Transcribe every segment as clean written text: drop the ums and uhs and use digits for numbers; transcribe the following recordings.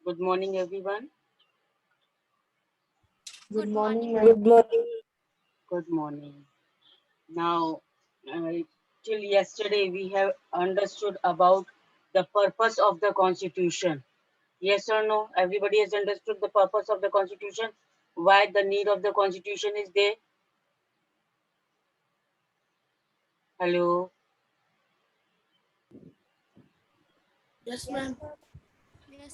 Good morning, everyone. Good morning, ma'am. Good morning. Good morning. Now, uh, till yesterday, we have understood about the purpose of the Constitution. Yes or no? Everybody has understood the purpose of the Constitution. Why the need of the Constitution is there? Hello. Yes, ma'am.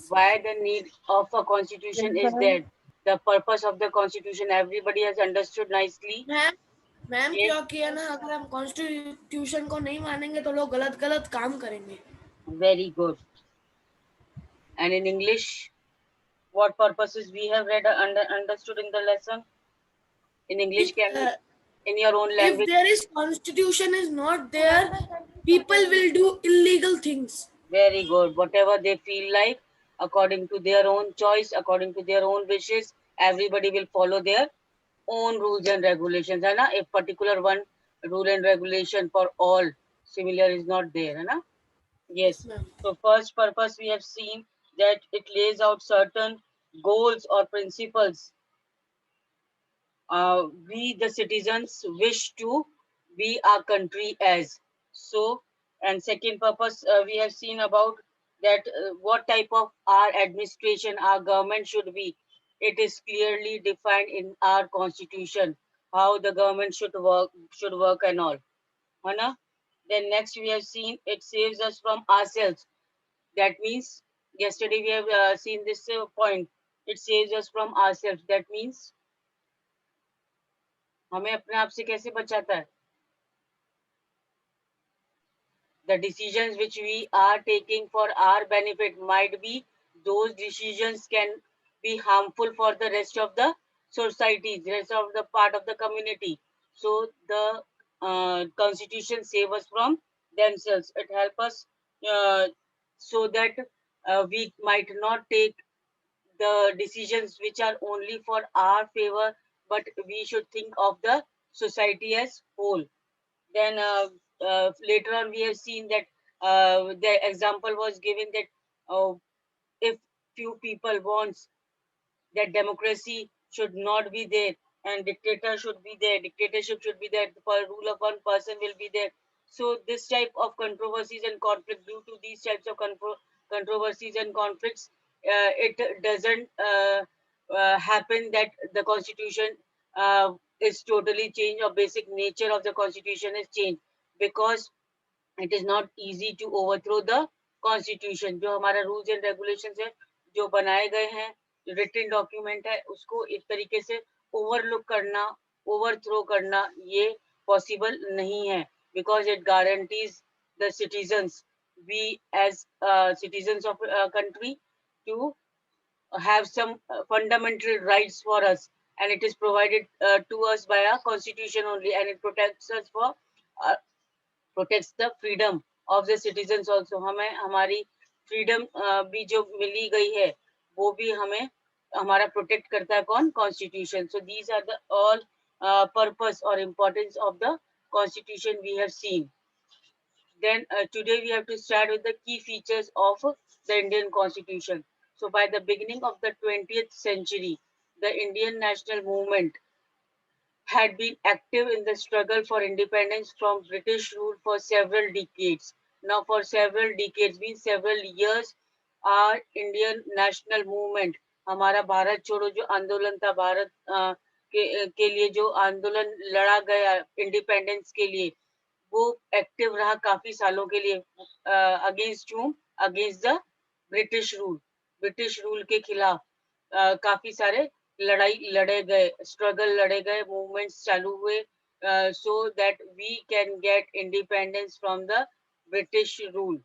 Why the need of a Yes, Constitution is ma'am. there? The purpose of the Constitution. Everybody has understood nicely. Ma'am ma'am Yes. क्योंकि है ना अगर हम constitution को नहीं मानेंगे तो लोग गलत गलत काम करेंगे. Very good. And in English, what purposes we have read understood in the lesson? In English, If can in your own language? there is constitution is not there, people will do illegal things. Very good. Whatever they feel like, according to their own choice, according to their own wishes, everybody will follow their own rules and regulations. है ना? A particular one rule and regulation for all similar is not there. है ना? Yes, Yes. ma'am. So first purpose we have seen that it lays out certain goals or principles we the citizens wish to be our country as. So, and second purpose we have seen about that what type of our administration, our government should be. It is clearly defined in our constitution how the government should work and all. है ना? Then next we have seen it saves us from ourselves. That means yesterday we have seen this point. It saves us from ourselves. That means हमें अपने आप से कैसे बचाता है? The decisions which we are taking for our benefit might be those decisions can be harmful for the rest of the society, the rest of the part of the community. So the constitution save us from themselves. It help us so that we might not take the decisions which are only for our favor, but we should think of the society as whole. Then later on, we have seen that the example was given that if few people wants that democracy should not be there and dictatorship should be there, the rule of one person will be there. So this type of controversies and conflict, due to these types of controversies and conflicts, it doesn't happen that the constitution is totally changed or basic nature of the constitution is changed, because it is not easy to overthrow the constitution. जो हमारा rules and regulations है, जो बनाए गए हैं, written document है, उसको इस तरीके से overlook करना, overthrow करना, ये possible नहीं है, because it guarantees the citizens, we as citizens of a country, to have some fundamental rights for us, and it is provided to us by our constitution only, and it protects us for uh, protects the freedom of the citizens also. हमें हमारी freedom भी जो मिली गई है, वो भी हमें हमारा protect करता है कौन? Constitution. So these are the all purpose or importance of the constitution we have seen. Then today we have to start with the key features of the Indian constitution. So by the beginning of the 20th century, the Indian national movement had been active in the struggle for independence from British rule for several decades. Now, for several decades, means several years, our Indian national movement, हमारा भारत छोड़ो जो आंदोलन था, भारत के लिए जो आंदोलन लड़ा गया इंडिपेंडेंस के लिए, वो एक्टिव रहा काफी सालों के लिए. Against whom? Against the British rule के खिलाफ काफी सारे लड़ाई लड़े गए, स्ट्रगल लड़े गए, मूवमेंट्स चालू हुए, so that we can get independence from the British rule.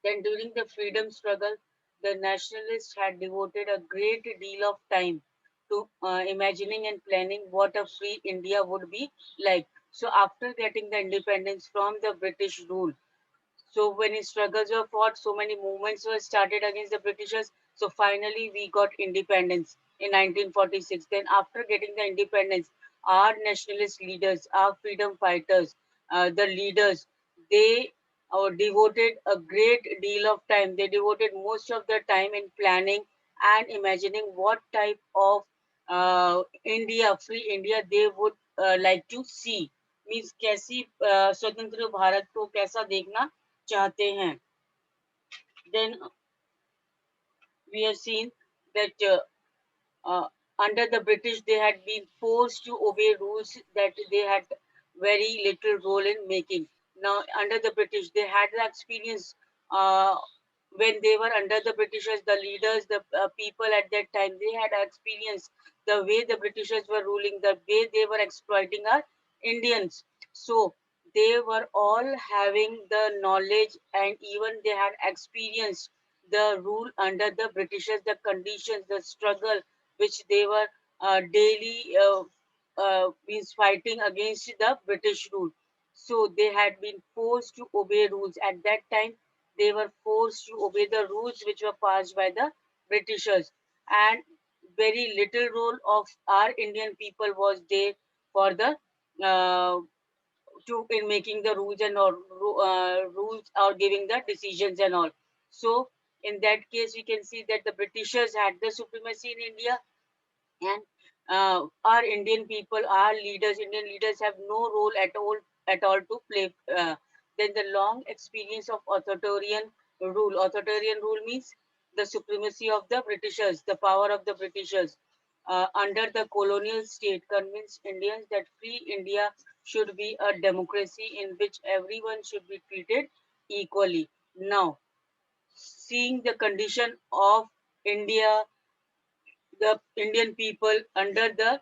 Then during the freedom struggle, the nationalists had devoted a great deal of time to imagining and planning what a free India would be like. So after getting the independence from the British rule, so when struggles were fought, so many movements were started against the Britishers. So finally, we got independence in 1946. Then after getting the independence, our nationalist leaders, our freedom fighters, the leaders, they devoted a great deal of time. They devoted most of their time in planning and imagining what type of India, free India, they would like to see. Means कैसी स्वतंत्र भारत को कैसा देखना चाहते हैं. Then we have seen that uh, under the British, they had been forced to obey rules that they had very little role in making. Now, under the British, they had the experience when they were under the Britishers, the leaders, the people at that time, they had experienced the way the Britishers were ruling, the way they were exploiting our Indians. So, they were all having the knowledge and even they had experienced the rule under the Britishers, the conditions, the struggle which they were daily means fighting against the British rule. So they had been forced to obey rules. At that time, they were forced to obey the rules which were passed by the Britishers. And very little role of our Indian people was there for the uh, to in making the rules and all rules or giving the decisions and all. So in that case, we can see that the Britishers had the supremacy in India, and our Indian people, our leaders, Indian leaders have no role at all to play. Then the long experience of authoritarian rule. Authoritarian rule means the supremacy of the Britishers, the power of the Britishers under the colonial state convinced Indians that free India should be a democracy in which everyone should be treated equally. Now, seeing the condition of India, the Indian people under the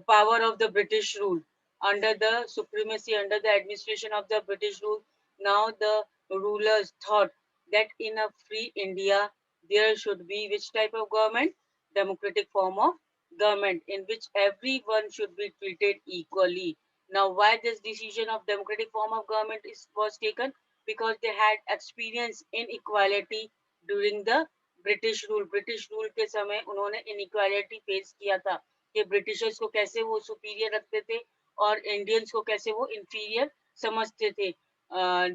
power of the British rule, under the supremacy, under the administration of the British rule. Now the rulers thought that in a free India, there should be which type of government? Democratic form of government in which everyone should be treated equally. Now, why this decision of democratic form of government was taken? Because they had experience inequality during the British rule. British rule के समय उन्होंने inequality face किया था कि Britishers को कैसे वो superior रखते थे और इंडियंस को कैसे वो इंफीरियर समझते थे.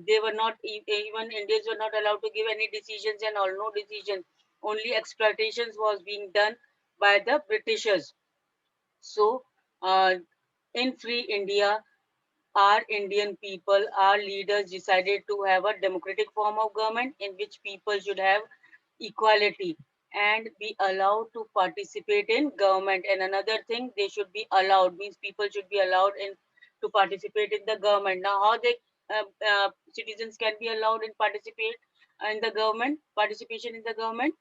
They were not even Indians were not allowed to give any decisions and all, no decisions. Only exploitations was being done by the Britishers. So, in free India, our Indian people, our leaders decided to have a democratic form of government in which people should have equality and be allowed to participate in government. And another thing, they should be allowed, means people should be allowed in to participate in the government. Now, how they citizens can be allowed and participate in the government, participation in the government?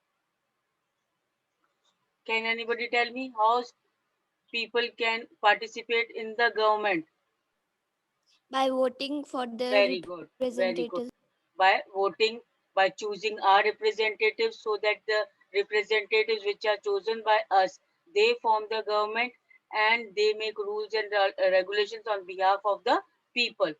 Can anybody tell me how people can participate in the government? By voting for their Very good, very representatives. good. By voting, by choosing our representatives so that the representatives which are chosen by us, they form the government and they make rules and regulations on behalf of the people.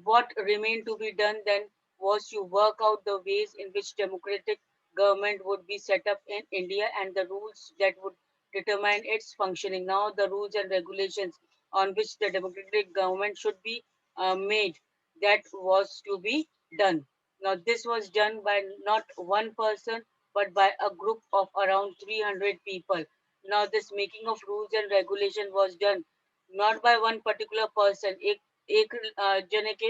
What remained to be done then was to work out the ways in which democratic government would be set up in India and the rules that would determine its functioning. Now, the rules and regulations on which the democratic government should be made, that was to be done. Now, this was done by not one person, but by a group of around 300 people. Now, this making of rules and regulation was done not by one particular person. एक जने के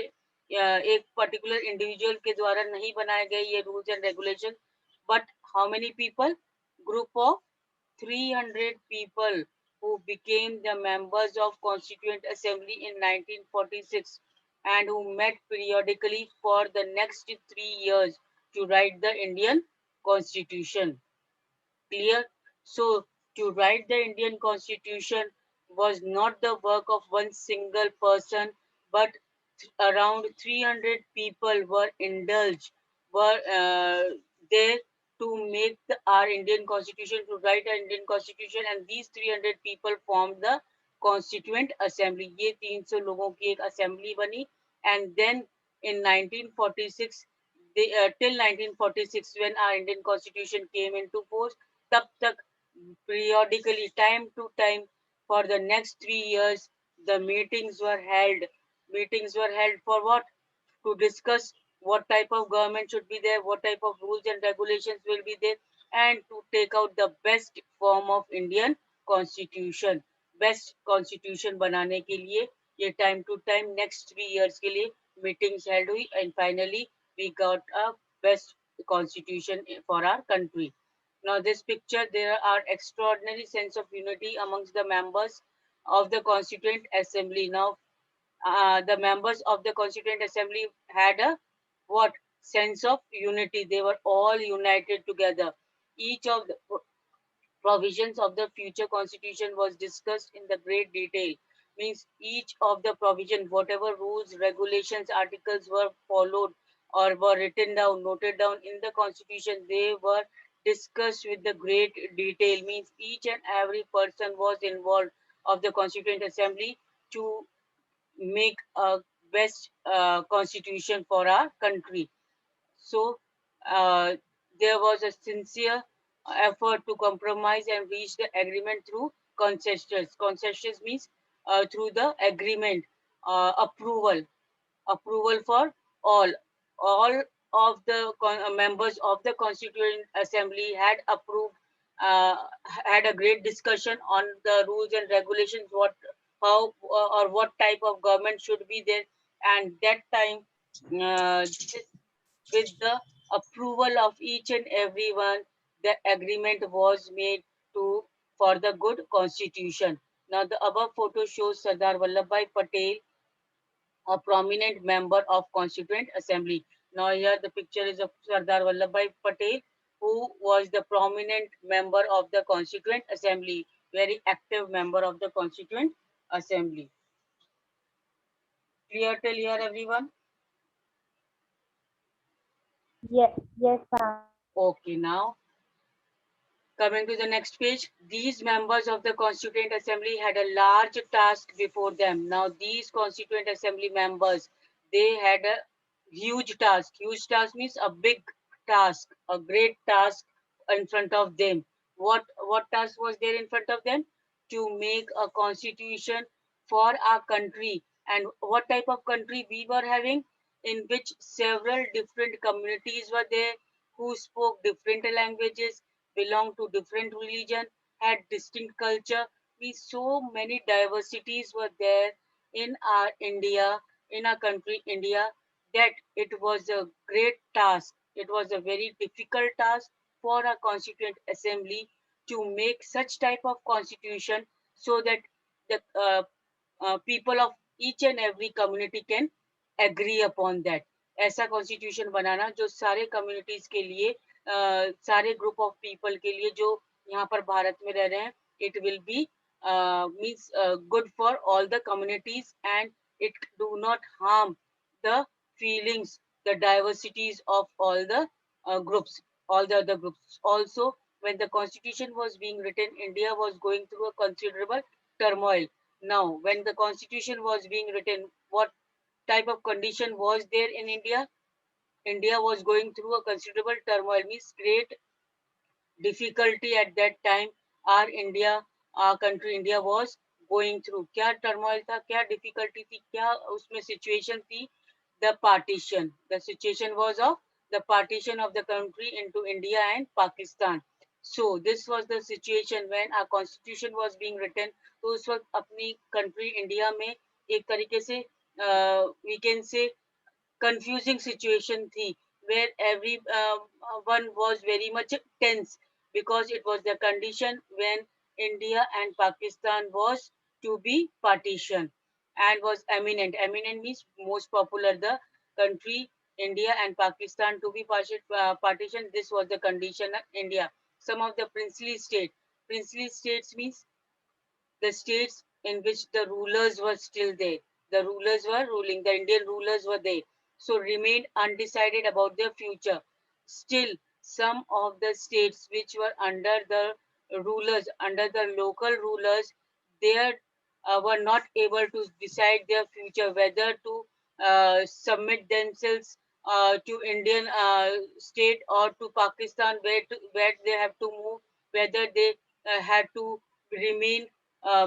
एक particular individual के द्वारा नहीं बनाए गए ये rules and regulation, but how many people? Group of 300 people who became the members of Constituent Assembly in 1946 and who met periodically for the next 3 years to write the Indian Constitution. Clear? So, to write the Indian Constitution was not the work of one single person, but around 300 people were indulged, were there to make our Indian Constitution, to write our Indian Constitution, and these 300 people formed the Constituent Assembly. ये 300 लोगों की एक assembly बनी, and then in 1946, till 1946 when our Indian Constitution came into force, तब तक periodically, time to time, for the next 3 years, the meetings were held. Meetings were held for what? to discuss what type of government should be there, what type of rules and regulations will be there, and to take out the best form of Indian constitution. Best constitution बनाने के लिए ये time to time next 3 years के लिए meetings held हुई, and finally we got a best constitution for our country. Now this picture, there are extraordinary sense of unity amongst the members of the Constituent Assembly. Now the members of the Constituent Assembly had a what sense of unity. They were all united together. Each of the provisions of the future constitution was discussed in the great detail. Means each of the provision, whatever rules, regulations, articles were followed or were written down, noted down in the constitution, they were discussed with the great detail. Means each and every person was involved of the Constituent Assembly to make a best constitution for our country. So uh, there was a sincere effort to compromise and reach the agreement through consensus. Consensus means through the agreement, approval for all. All of the members of the Constituent Assembly had approved, had a great discussion on the rules and regulations, what, how, or what type of government should be there, and that time, this, with the approval of each and everyone, the agreement was made to for the good constitution. Now, the above photo shows Sardar Vallabhbhai Patel, a prominent member of Constituent Assembly. Now here the picture is of Sardar Vallabhbhai Patel, who was the prominent member of the Constituent Assembly, very active member of the Constituent Assembly. Clear till here, everyone? Yes, yes, ma'am. Okay, now coming to the next page, these members of the Constituent Assembly had a large task before them. Now, these Constituent Assembly members, they had a huge task. Huge task means a big task, a great task in front of them. What task was there in front of them? To make a constitution for our country. And what type of country we were having? In which several different communities were there who spoke different languages, belonged to different religion, had distinct culture. We so many diversities were there in our India, in our country India, that it was a great task. It was a very difficult task for a constituent assembly to make such type of constitution so that the people of each and every community can agree upon that. ऐसा constitution बनाना जो सारे communities के लिए, सारे group of people के लिए जो यहाँ पर भारत में रह रहे हैं, it will be means good for all the communities and it do not harm the feelings, the diversities of all the groups, all the other groups. Also, when the constitution was being written, India was going through a considerable turmoil. Now, when the constitution was being written, what type of condition was there in India? India was going through a considerable turmoil, means great difficulty at that time. Our India, our country India was going through. क्या turmoil था, क्या difficulty थी, क्या उसमें situation थी? The partition. The situation was of the partition of the country into India and Pakistan. So this was the situation when our constitution was being written. तो उस वक्त अपनी country India में एक तरीके से we can say confusing situation thi, where every one was very much tense, because it was the condition when India and Pakistan was to be partition and was eminent. Eminent means most popular. The country India and Pakistan to be partition. This was the condition of India. Some of the princely state. Princely states means the states in which the rulers were still there. The rulers were ruling, the Indian rulers were there. So remained undecided about their future. Still, some of the states which were under the rulers, under the local rulers, they were not able to decide their future, whether to submit themselves to Indian state or to Pakistan, where they have to move, whether they had to remain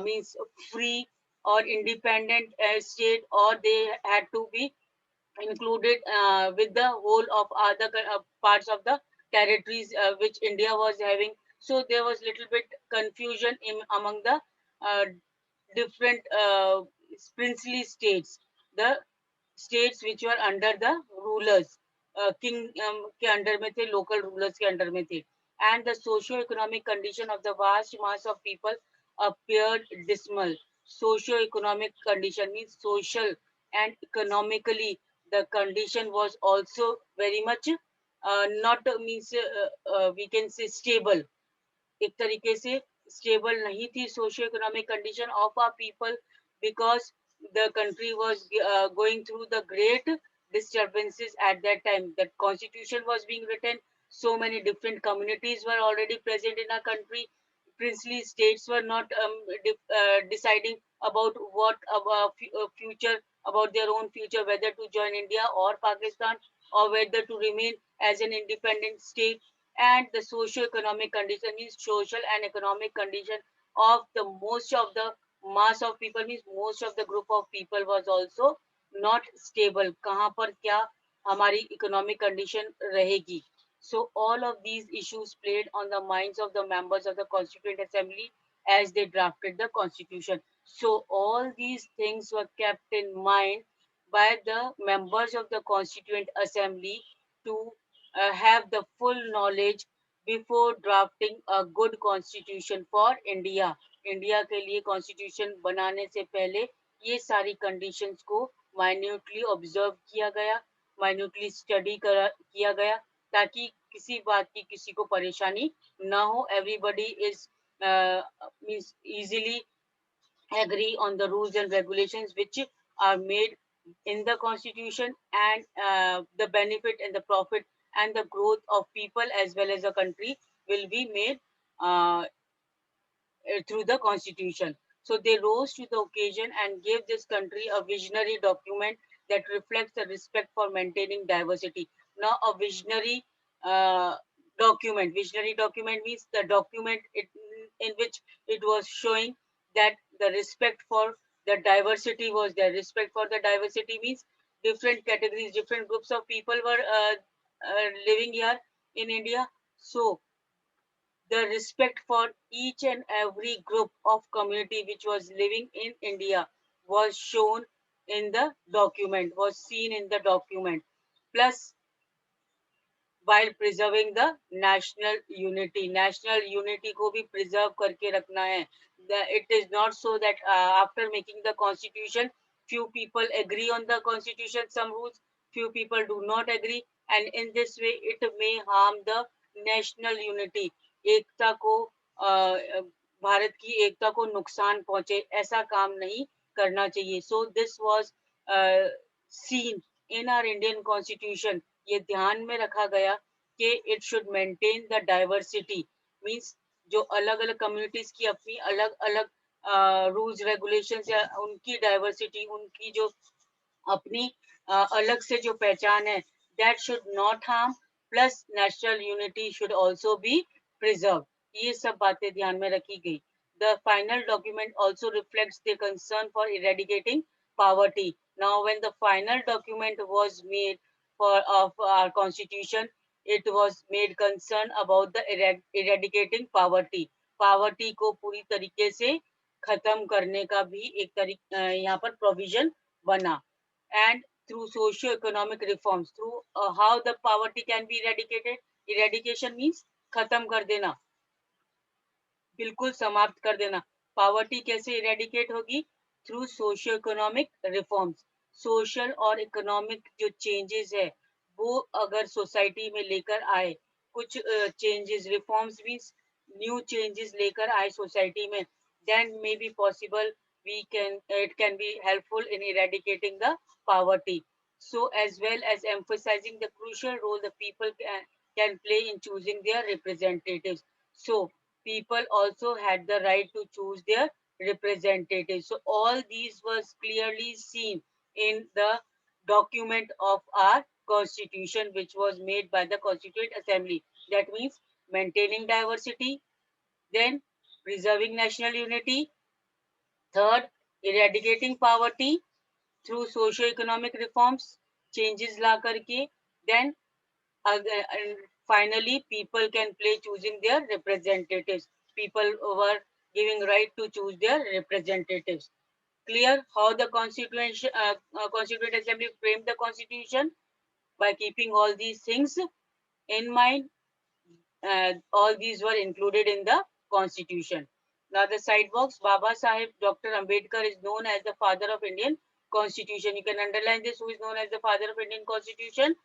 means free or independent state, or they had to be included with the whole of other parts of the territories which India was having. So there was little bit confusion among the uh, different princely states, the states which were under the rulers, king के under में थे, local rulers के under में थे, and the socio-economic condition of the vast mass of people appeared dismal. Socio-economic condition means social and economically the condition was also very much not means we can say stable. एक तरीके से stable नहीं थी socio economic condition of our people because the country was going through the great disturbances at that time. The constitution was being written, so many different communities were already present in our country. Princely states were not deciding about what about future, about their own future, whether to join India or Pakistan, or whether to remain as an independent state. And the socio-economic condition means social and economic condition of the most of the mass of people, means most of the group of people was also not stable. कहाँ पर क्या हमारी economic condition रहेगी. So all of these issues played on the minds of the members of the Constituent Assembly as they drafted the constitution. So all these things were kept in mind by the members of the Constituent Assembly to have the full knowledge before drafting a good constitution for India. India के लिए constitution बनाने से पहले ये सारी conditions को minutely observe किया गया, माइन्यूटली स्टडी किया गया, ताकि किसी बात की किसी को परेशानी ना हो. Everybody is means easily agree on the rules and regulations which are made in the constitution, and the benefit and the profit and the growth of people as well as the country will be made uh, through the constitution. So they rose to the occasion and gave this country a visionary document that reflects the respect for maintaining diversity. Now, a uh, visionary document means the document in which it was showing that the respect for the diversity was there. Respect for the diversity means different categories, different groups of people were living here in India. So the respect for each and every group of community which was living in India was shown in the document, was seen in the document. Plus, while preserving the national unity, national unity को भी preserve करके रखना है. It is not so that after making the constitution, few people agree on the constitution, some rules, few people do not agree, and in this way it may harm the national unity. एकता को भारत की एकता को नुकसान पहुंचे, ऐसा काम नहीं करना चाहिए. So this was seen in our Indian constitution. ये ध्यान में रखा गया कि it should maintain the diversity, means जो अलग अलग communities की अपनी अलग अलग rules regulations या उनकी diversity, उनकी जो अपनी अलग से जो पहचान है, that should not harm, plus national unity should also be preserved. ये सब बातें ध्यान में रखी गई. The final document also reflects the concern for eradicating poverty. Now, when the final document was made for of our constitution, it was made concern about the eradicating poverty. Poverty को पूरी तरीके से खत्म करने का भी एक यहाँ पर provision बना. And through socio-economic reforms, through how the poverty can be eradicated. Eradication means खत्म कर देना, बिल्कुल समाप्त कर देना. Poverty कैसे eradicate होगी? Through socio-economic reforms. Social और economic जो changes है, वो अगर society में लेकर आए, कुछ changes, reforms means new changes लेकर आए society में, then may be possible it can be helpful in eradicating the poverty. So as well as emphasizing the crucial role the people can play in choosing their representatives. So people also had the right to choose their representatives. So all these was clearly seen in the document of our constitution, which was made by the Constituent Assembly. That means maintaining diversity, then preserving national unity, third, eradicating poverty through socio-economic reforms, changes ला करके, then and finally people can play choosing their representatives. People were giving right to choose their representatives. Clear how the Constituent Assembly framed the constitution? By keeping all these things in mind, all these were included in the constitution. Now the side box, Baba Sahib Dr. Ambedkar is known as the father of Indian constitution. You can underline this, who is known as the father of Indian constitution?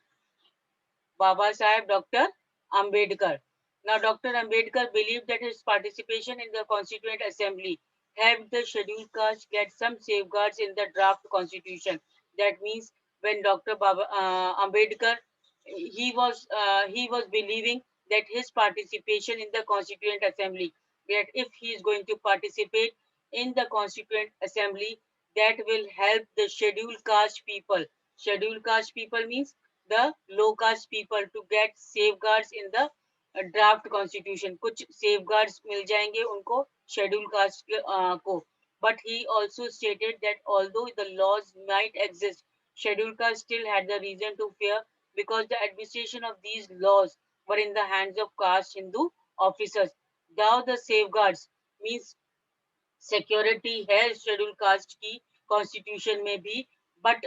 Baba Sahib Dr. Ambedkar. Now, Dr. Ambedkar believed that his participation in the Constituent Assembly helped the scheduled caste get some safeguards in the draft constitution. That means when Dr. Ambedkar, he was believing that his participation in the Constituent Assembly, that if he is going to participate in the Constituent Assembly, that will help the scheduled caste people. Scheduled caste people means the low caste people to get safeguards in the draft constitution. कुछ safeguards मिल जाएंगे उनको scheduled caste को. But he also stated that although the laws might exist, scheduled caste still had the reason to fear because the administration of these laws were in the hands of caste Hindu officers. Now the safeguards means security है scheduled caste की constitution में भी, but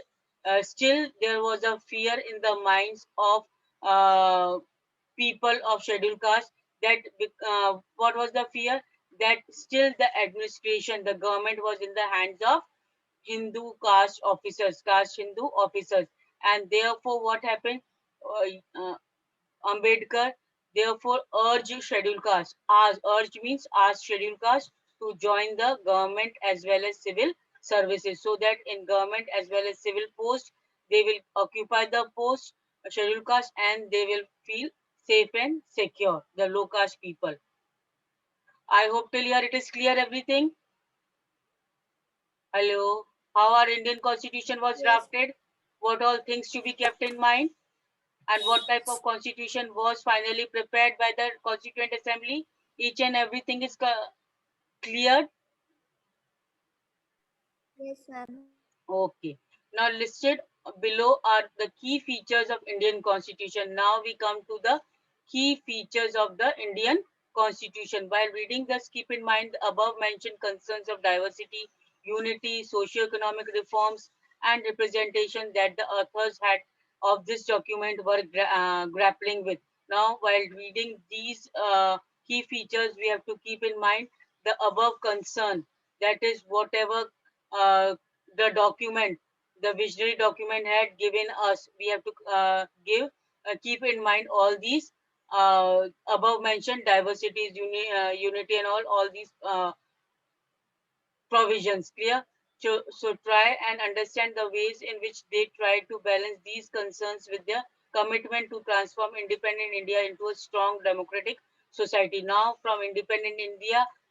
still there was a fear in the minds of people of scheduled caste that what was the fear? That still the administration, the government was in the hands of Hindu caste officers, caste Hindu officers, and therefore what happened? Ambedkar therefore urged scheduled caste. Urged means asked scheduled caste to join the government as well as civil services, so that in government as well as civil posts they will occupy the post scheduled caste and they will feel safe and secure, the low caste people. I hope till here it is clear everything. Hello, how our Indian constitution was drafted, what all things to be kept in mind, and what type of constitution was finally prepared by the Constituent Assembly. Each and everything is cleared. Yes, ma'am. Okay. Now listed below are the key features of Indian Constitution. Now we come to the key features of the Indian Constitution. While reading this, keep in mind the above mentioned concerns of diversity, unity, socio-economic reforms, and representation that the authors had of this document were grappling with. Now, while reading these key features, we have to keep in mind the above concern. That is, whatever uh, the document, the visionary document had given us, we have to keep in mind all these above mentioned diversities, unity, and all these provisions. Clear? So try and understand the ways in which they try to balance these concerns with their commitment to transform independent India into a strong democratic society. Now, from independent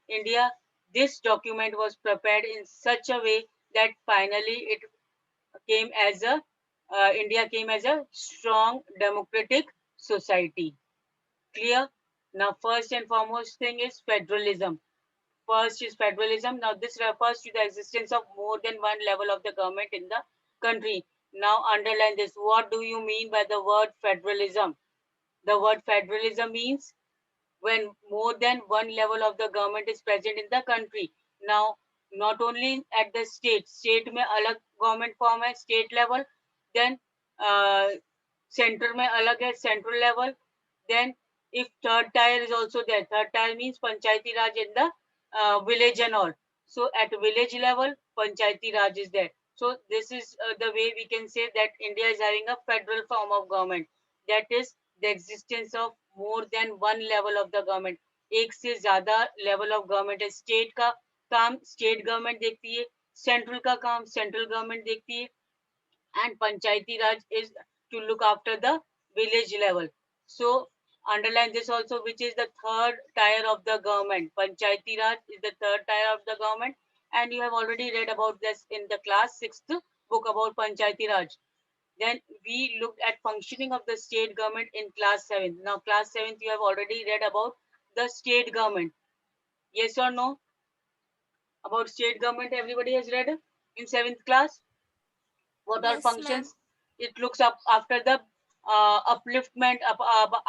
India, this document was prepared in such a way that finally it came as a India came as a strong democratic society. Clear? Now, first and foremost thing is federalism. First is federalism. Now, this refers to the existence of more than one level of the government in the country. Now, underline this. What do you mean by the word federalism? The word federalism means when more than one level of the government is present in the country. Now, not only at the state में अलग government form है state level, then center में अलग है central level, then if third tier is also there, third tier means panchayati raj in the village and all. So at village level, panchayati raj is there. So this is the way we can say that India is having a federal form of government. That is the existence of more than one level of the government. एक से ज्यादा level of government है. State का काम state government देखती है, central का काम central government देखती है, and panchayati raj is to look after the village level. So underline this also, which is the third tier of the government. Panchayati raj is the third tier of the government, and you have already read about this in the class 6th book about panchayati raj. Then we looked at functioning of the state government in class 7th. Now class 7th you have already read about the state government. Yes or no? About state government everybody has read in 7th class. What are Yes, ma'am. functions? it looks up after the upliftment,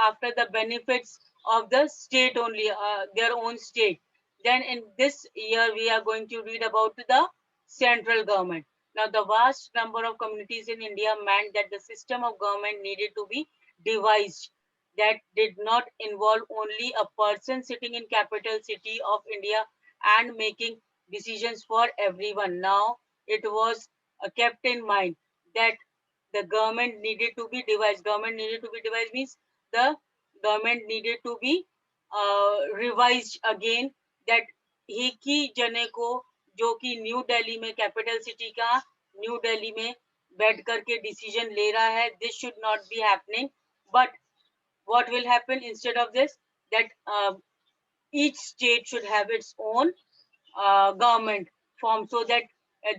after the benefits of the state only, their own state. Then in this year, we are going to read about the central government. Now, the vast number of communities in India meant that the system of government needed to be devised that did not involve only a person sitting in capital city of India and making decisions for everyone. Now, it was kept in mind that the government needed to be devised. Government needed to be devised means the government needed to be revised again, that एक ही जने को जो कि new Delhi में capital city का new Delhi में बैठ करके डिसीजन ले रहा है, this should not be happening. But what will happen instead of this, that each state should have its own government form, so that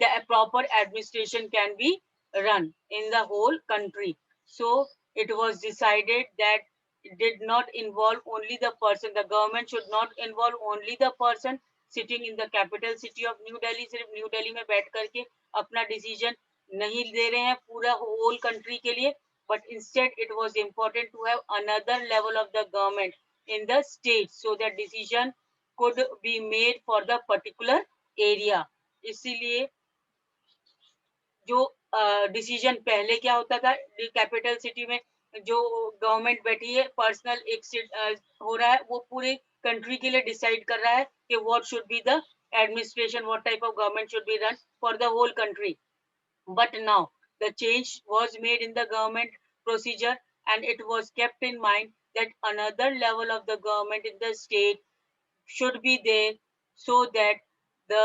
the proper administration can be run in the whole country. So it was decided that it did not involve only the person, the government should not involve only the person sitting in the capital city of New Delhi. सिर्फ new Delhi में बैठ करके अपना decision नहीं दे रहे हैं पूरा whole country के लिए, but instead it was important to have another level of the government in the state, so that decision could be made for the particular area. इसीलिए जो डिसीजन पहले क्या होता था, कैपिटल सिटी में जो गवर्नमेंट बैठी है, पर्सनल एक हो रहा है, वो पूरे कंट्री के लिए डिसाइड कर रहा है कि what should be the administration, what type of government should be run for the whole country. But now the change was made in the government procedure, and it was kept in mind that another level of the government in the state should be there, so that the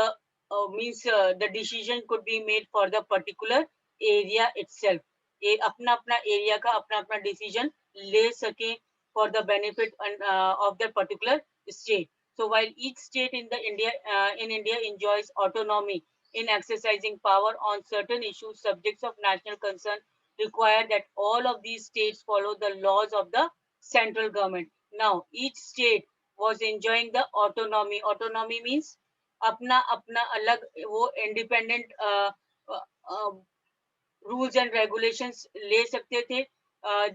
the decision could be made for the particular area itself. अपना अपना area का अपना अपना decision ले सके for the benefit of the particular state. So while each state in India enjoys autonomy in exercising power on certain issues, subjects of national concern require that all of these states follow the laws of the central government. Now, each state was enjoying the autonomy. Autonomy means अपना अपना अलग वो independent rules and regulations ले सकते थे.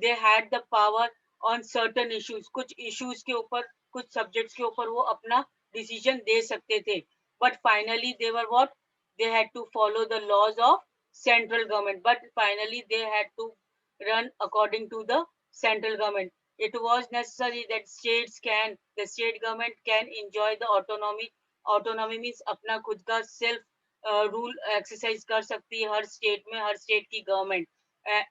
They had the power on certain issues. कुछ issues के ऊपर, कुछ subjects के ऊपर वो अपना decision दे सकते थे. But finally they were what? They had to follow the laws of central government. But finally they had to run according to the central government. It was necessary that the state government can enjoy the autonomy. Autonomy means अपना खुद का self rule exercise कर सकती है हर state में, हर state की government,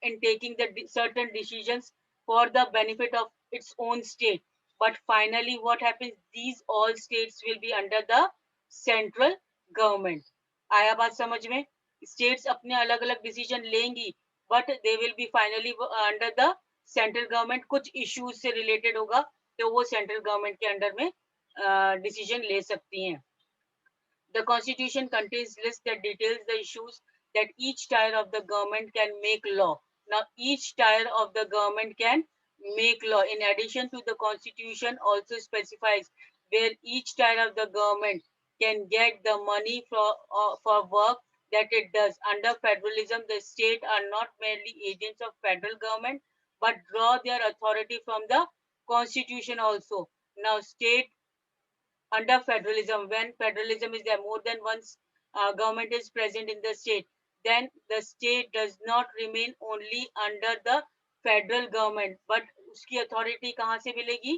in taking the certain decisions for the benefit of its own state. But finally what happens, these all states will be under the central government. आया बात समझ में? States अपने अलग अलग डिसीजन लेंगी, but they will be finally under the central government. कुछ issues से रिलेटेड होगा तो वो सेंट्रल गवर्नमेंट के अंडर में डिसीजन ले सकती हैं. The constitution contains lists that details the issues that each tier of the government can make law. Now, each tier of the government can make law. In addition to the constitution also specifies where each tier of the government can get the money for work that it does. Under federalism, the state are not merely agents of federal government, but draw their authority from the constitution also. Now, state under federalism, when federalism is there, more than one government is present in the state, then the state does not remain only under the federal government, but उसकी authority कहाँ से मिलेगी?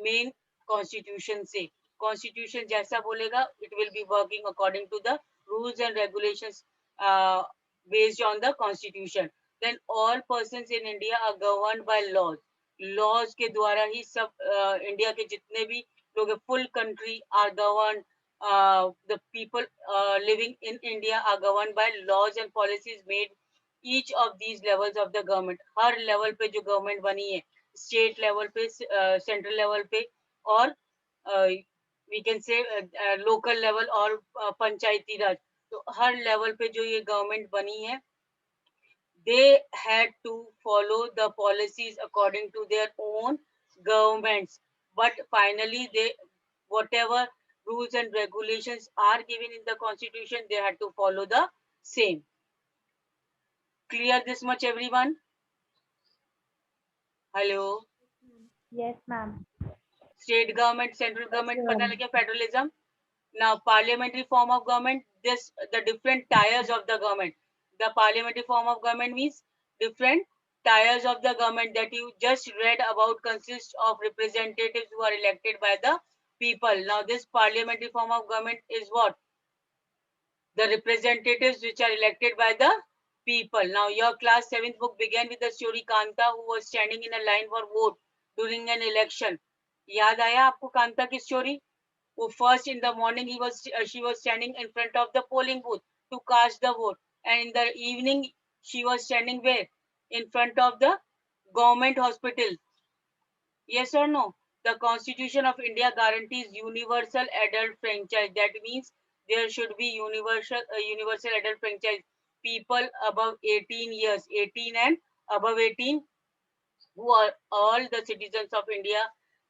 Main constitution से. Constitution जैसा बोलेगा, it will be working according to the rules and regulations based on the constitution. Then all persons in India are governed by laws. Laws के द्वारा ही सब इंडिया के जितने भी लोग, full country are governed, the people living in India are governed by laws and policies made each of these levels of the government. Her level पे जो government बनी है, state level पे, central level पे, और we can say local level और पंचायती राज, तो हर level पे जो ये government बनी है, they had to follow the policies according to their own governments. But finally, whatever rules and regulations are given in the constitution, they had to follow the same. Clear this much, everyone? Hello. Yes, ma'am. State government, central government, Yes, पता ma'am. लगे federalism. Now, parliamentary form of government, this the different tiers of the government. The parliamentary form of government means different tiers of the government that you just read about consist of representatives who are elected by the people. Now, this parliamentary form of government is what? The representatives which are elected by the people. Now, your class 7th book began with the story Kanta who was standing in a line for vote during an election. याद आया आपको कांता की story? Who first in the morning she was standing in front of the polling booth to cast the vote, and in the evening she was standing where? In front of the government hospital. Yes or no? The Constitution of India guarantees universal adult franchise. That means there should be universal adult franchise. People above 18 years, 18 and above 18, who are all the citizens of India,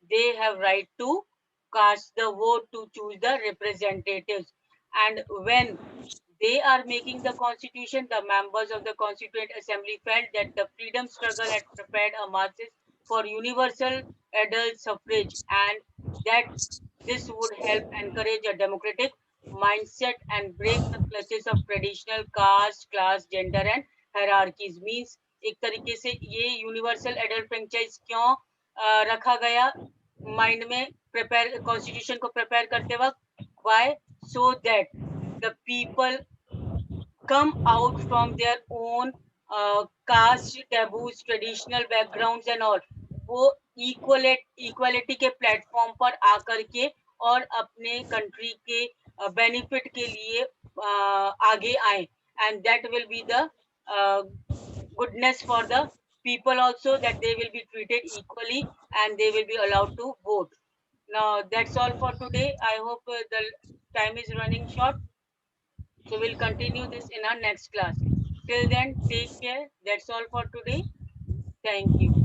they have right to cast the vote to choose the representatives. And when they are making the constitution, the members of the Constituent Assembly felt that the freedom struggle had prepared a masses for universal adult suffrage, and that this would help encourage a democratic mindset and break the clutches of traditional caste, class, gender and hierarchies. Means एक तरीके से ये universal adult franchise क्यों रखा गया mind में prepare constitution को prepare करते वक्त? Why? So that the people come out from their own caste taboos, traditional backgrounds and all. वो इक्वलिटी के प्लेटफॉर्म पर आकर के और अपने कंट्री के बेनिफिट के लिए आगे आए, and that will be the goodness for the people also, that they will be treated equally and they will be allowed to vote. Now that's all for today. I hope the time is running short. So we'll continue this in our next class. Till then, take care. That's all for today. Thank you.